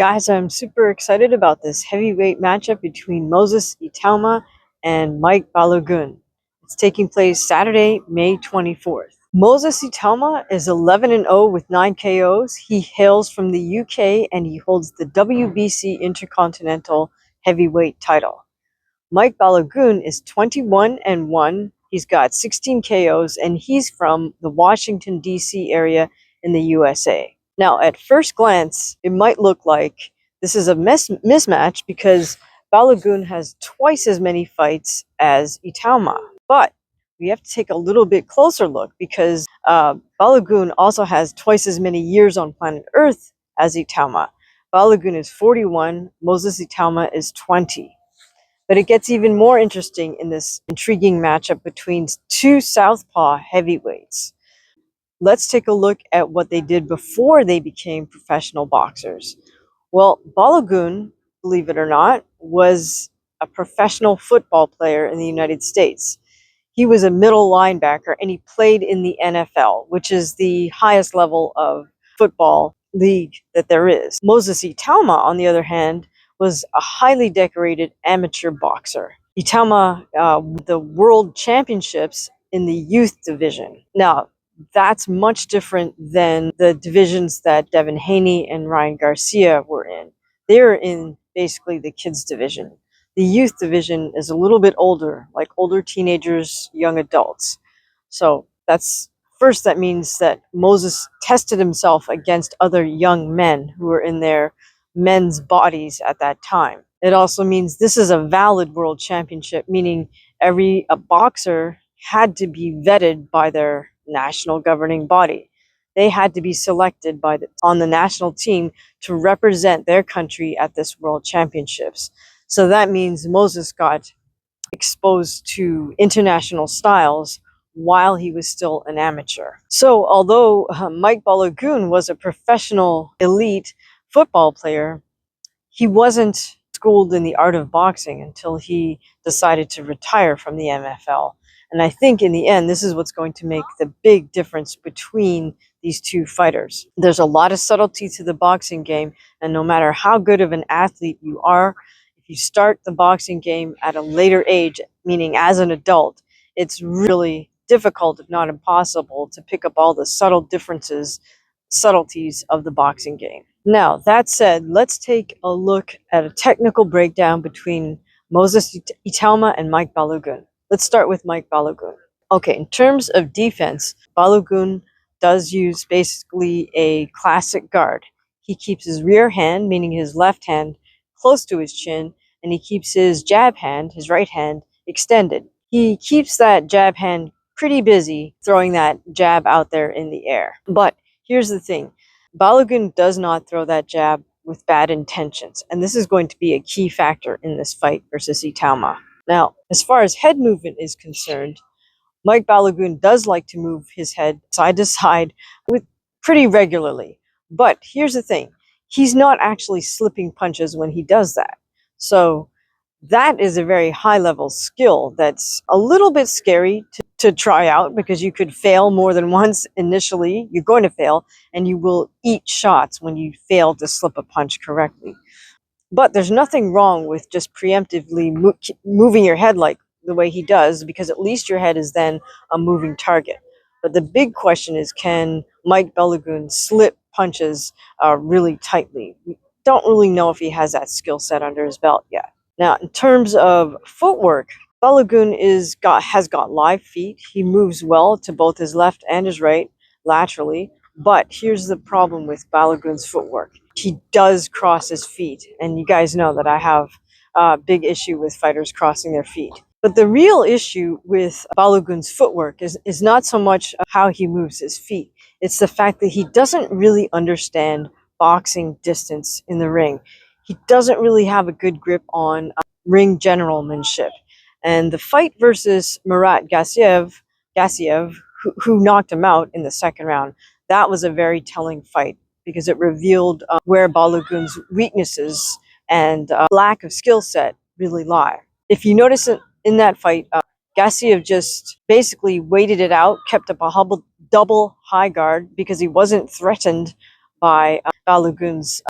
Guys, I'm super excited about this heavyweight matchup between Moses Itauma and Mike BALOGUN. It's taking place Saturday, May 24th. Moses Itauma is 11-0 with 9 KOs. He hails from the UK and he holds the WBC Intercontinental Heavyweight title. Mike BALOGUN is 21-1. He's got 16 KOs and he's from the Washington, D.C. area in the USA. Now, at first glance, it might look like this is a mismatch because BALOGUN has twice as many fights as Itauma. But we have to take a little bit closer look because BALOGUN also has twice as many years on planet Earth as Itauma. BALOGUN is 41, Moses Itauma is 20. But it gets even more interesting in this intriguing matchup between two southpaw heavyweights. Let's take a look at what they did before they became professional boxers. Well, BALOGUN, believe it or not, was a professional football player in the United States. He was a middle linebacker and he played in the NFL, which is the highest level of football league that there is. Moses Itauma, on the other hand, was a highly decorated amateur boxer. Itauma won the world championships in the youth division. Now, that's much different than the divisions that Devin Haney and Ryan Garcia were in. They're in basically the kids division. The youth division is a little bit older, like older teenagers, young adults. So that means that Moses tested himself against other young men who were in their men's bodies at that time. It also means this is a valid world championship, meaning every boxer had to be vetted by their national governing body. They had to be selected on the national team to represent their country at this world championships. So that means Moses got exposed to international styles while he was still an amateur. So although Mike BALOGUN was a professional elite football player, he wasn't schooled in the art of boxing until he decided to retire from the MFL. And I think in the end, this is what's going to make the big difference between these two fighters. There's a lot of subtlety to the boxing game, and no matter how good of an athlete you are, if you start the boxing game at a later age, meaning as an adult, it's really difficult, if not impossible, to pick up all the subtleties of the boxing game. Now, that said, let's take a look at a technical breakdown between Moses Itauma and Mike BALOGUN. Let's start with Mike BALOGUN. Okay, in terms of defense, BALOGUN does use basically a classic guard. He keeps his rear hand, meaning his left hand, close to his chin, and he keeps his jab hand, his right hand, extended. He keeps that jab hand pretty busy throwing that jab out there in the air. But here's the thing. BALOGUN does not throw that jab with bad intentions, and this is going to be a key factor in this fight versus Itauma. Now, as far as head movement is concerned, Mike BALOGUN does like to move his head side to side pretty regularly. But here's the thing. He's not actually slipping punches when he does that. So that is a very high-level skill that's a little bit scary to try out because you could fail more than once initially. You're going to fail, and you will eat shots when you fail to slip a punch correctly. But there's nothing wrong with just preemptively moving your head like the way he does, because at least your head is then a moving target. But the big question is, can Mike BALOGUN slip punches really tightly? We don't really know if he has that skill set under his belt yet. Now, in terms of footwork, BALOGUN has got live feet. He moves well to both his left and his right laterally. But here's the problem with BALOGUN's footwork. He does cross his feet. And you guys know that I have a big issue with fighters crossing their feet. But the real issue with BALOGUN's footwork is not so much how he moves his feet. It's the fact that he doesn't really understand boxing distance in the ring. He doesn't really have a good grip on ring generalmanship. And the fight versus Murat Gassiev, who knocked him out in the second round, that was a very telling fight because it revealed where BALOGUN's weaknesses and lack of skill set really lie. If you notice in that fight, Gassiev just basically waited it out, kept up a double high guard because he wasn't threatened by BALOGUN's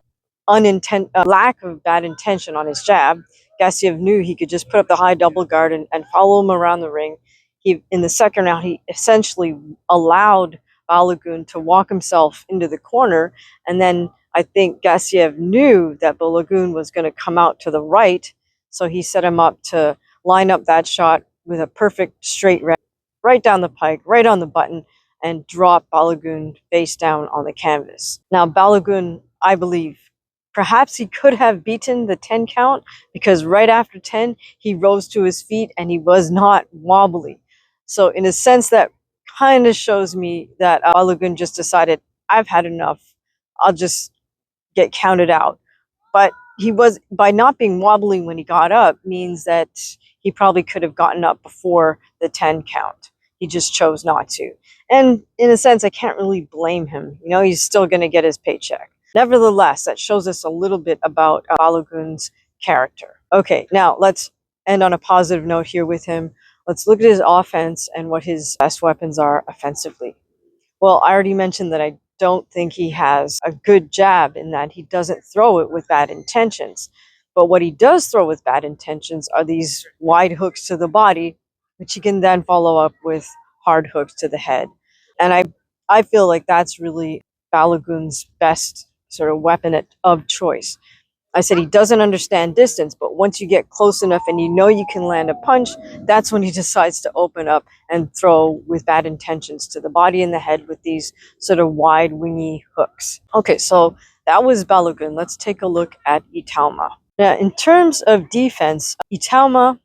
lack of bad intention on his jab, Gassiev knew he could just put up the high double guard and follow him around the ring. In the second round, he essentially allowed Balogun to walk himself into the corner, and then I think Gassiev knew that Balogun was going to come out to the right, so he set him up to line up that shot with a perfect straight right down the pike, right on the button, and drop Balogun face down on the canvas. Now, Balogun, I believe, perhaps he could have beaten the 10 count, because right after 10, he rose to his feet and he was not wobbly. So in a sense, that kind of shows me that Balogun just decided, I've had enough. I'll just get counted out. But he was, by not being wobbly when he got up, means that he probably could have gotten up before the 10 count. He just chose not to. And in a sense, I can't really blame him. You know, he's still going to get his paycheck. Nevertheless, that shows us a little bit about Balogun's character. Okay, now let's end on a positive note here with him. Let's look at his offense and what his best weapons are offensively. Well, I already mentioned that I don't think he has a good jab, in that he doesn't throw it with bad intentions. But what he does throw with bad intentions are these wide hooks to the body, which he can then follow up with hard hooks to the head. And I feel like that's really Balogun's best sort of weapon of choice. I said he doesn't understand distance, but once you get close enough and you know you can land a punch, that's when he decides to open up and throw with bad intentions to the body and the head with these sort of wide, wingy hooks. Okay, so that was Balogun. Let's take a look at Itauma. Now, in terms of defense, Itauma,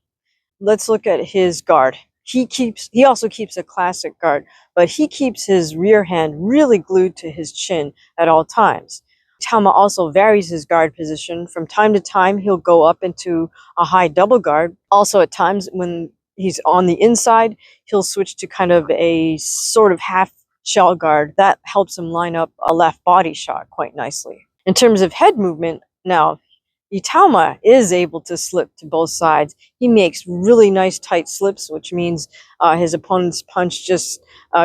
let's look at his guard. He also keeps a classic guard, but he keeps his rear hand really glued to his chin at all times. Itauma also varies his guard position. From time to time, he'll go up into a high double guard. Also, at times when he's on the inside, he'll switch to kind of a sort of half shell guard. That helps him line up a left body shot quite nicely. In terms of head movement, now, Itauma is able to slip to both sides. He makes really nice tight slips, which means his opponent's punch just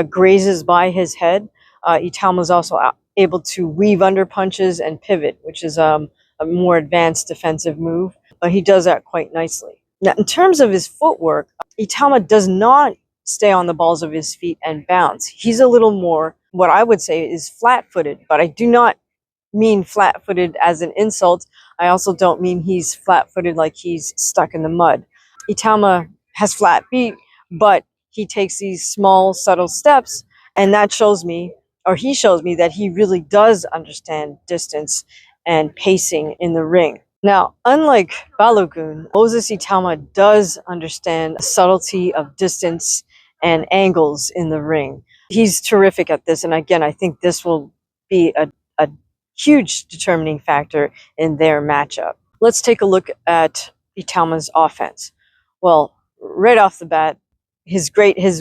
grazes by his head. Itauma is also able to weave under punches and pivot, which is a more advanced defensive move, but he does that quite nicely. Now, in terms of his footwork, Itauma does not stay on the balls of his feet and bounce. He's a little more, what I would say is flat-footed, but I do not mean flat-footed as an insult. I also don't mean he's flat-footed like he's stuck in the mud. Itauma has flat feet, but he takes these small, subtle steps, and that shows me, or he shows me, that he really does understand distance and pacing in the ring. Now, unlike Balogun, Moses Itauma does understand the subtlety of distance and angles in the ring. He's terrific at this, and again, I think this will be a huge determining factor in their matchup. Let's take a look at Itauma's offense. Well, right off the bat,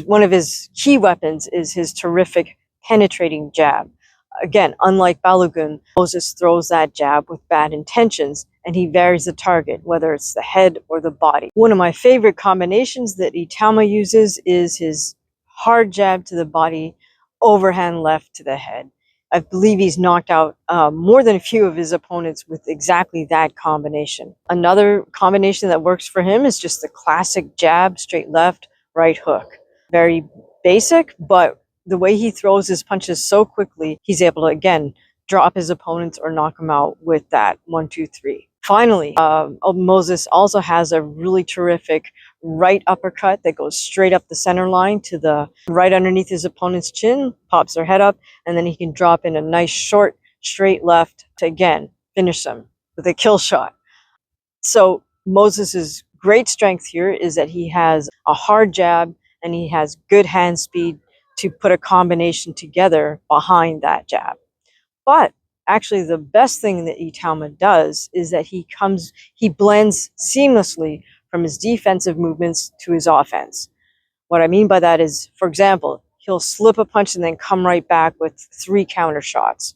one of his key weapons is his terrific penetrating jab. Again, unlike Balogun, Moses throws that jab with bad intentions, and he varies the target, whether it's the head or the body. One of my favorite combinations that Itauma uses is his hard jab to the body, overhand left to the head. I believe he's knocked out more than a few of his opponents with exactly that combination. Another combination that works for him is just the classic jab, straight left, right hook. Very basic, but the way he throws his punches so quickly, he's able to, again, drop his opponents or knock them out with that 1, 2, 3. Finally, Moses also has a really terrific right uppercut that goes straight up the center line to the right underneath his opponent's chin, pops their head up, and then he can drop in a nice short, straight left to, again, finish them with a kill shot. So Moses's great strength here is that he has a hard jab and he has good hand speed to put a combination together behind that jab. But actually, the best thing that Itauma does is that he blends seamlessly from his defensive movements to his offense. What I mean by that is, for example, he'll slip a punch and then come right back with 3 counter shots.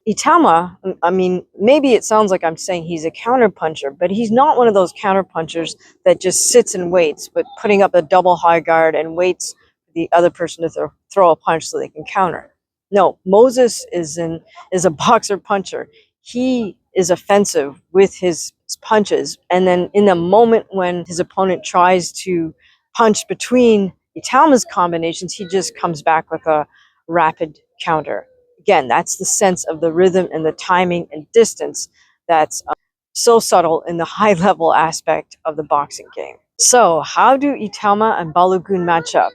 Itauma, I mean, maybe it sounds like I'm saying he's a counter puncher, but he's not one of those counter punchers that just sits and waits, but putting up a double high guard and waits for the other person to throw a punch so they can counter. No, Moses is a boxer puncher. He is offensive with his punches. And then in the moment when his opponent tries to punch between Itauma's combinations, he just comes back with a rapid counter. Again, that's the sense of the rhythm and the timing and distance that's so subtle in the high level aspect of the boxing game. So, how do Itauma and Balogun match up?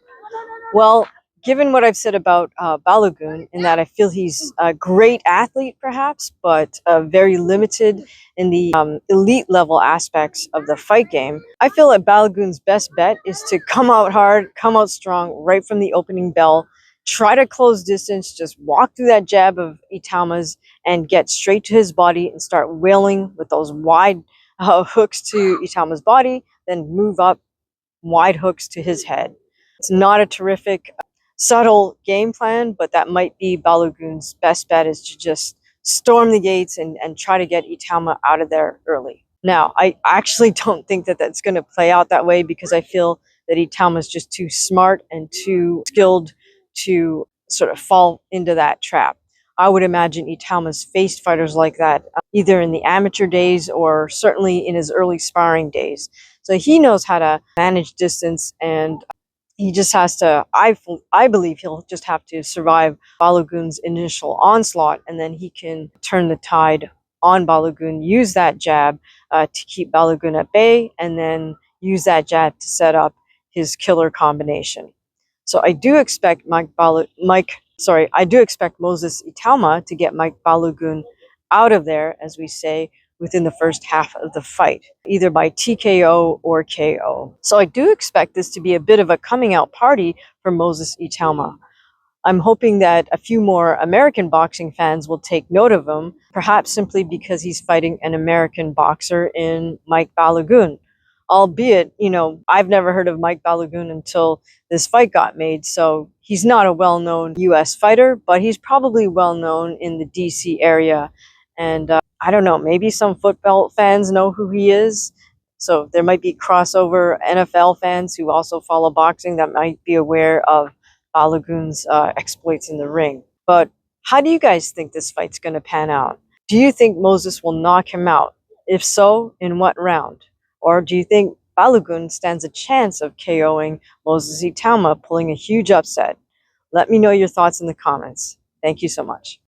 Well, given what I've said about Balogun, in that I feel he's a great athlete, perhaps, but very limited in the elite level aspects of the fight game, I feel that Balogun's best bet is to come out hard, come out strong right from the opening bell, try to close distance, just walk through that jab of Itauma's and get straight to his body and start wailing with those wide hooks to Itauma's body, then move up wide hooks to his head. It's not a terrific, subtle game plan, but that might be Balogun's best bet, is to just storm the gates and try to get Itauma out of there early. Now, I actually don't think that that's going to play out that way, because I feel that Itauma is just too smart and too skilled to sort of fall into that trap. I would imagine Itauma's faced fighters like that, either in the amateur days or certainly in his early sparring days. So he knows how to manage distance, and he just has to, I believe he'll just have to survive Balogun's initial onslaught, and then he can turn the tide on Balogun, use that jab to keep Balogun at bay, and then use that jab to set up his killer combination. So I do expect I do expect Moses Itauma to get Mike Balogun out of there, as we say, within the first half of the fight, either by TKO or KO. So I do expect this to be a bit of a coming out party for Moses Itauma. I'm hoping that a few more American boxing fans will take note of him, perhaps simply because he's fighting an American boxer in Mike Balogun. Albeit, I've never heard of Mike Balogun until this fight got made, so he's not a well-known US fighter, but he's probably well-known in the DC area. And I don't know, maybe some football fans know who he is. So there might be crossover NFL fans who also follow boxing that might be aware of Balogun's exploits in the ring. But how do you guys think this fight's going to pan out? Do you think Moses will knock him out? If so, in what round? Or do you think Balogun stands a chance of KOing Moses Itauma, pulling a huge upset? Let me know your thoughts in the comments. Thank you so much.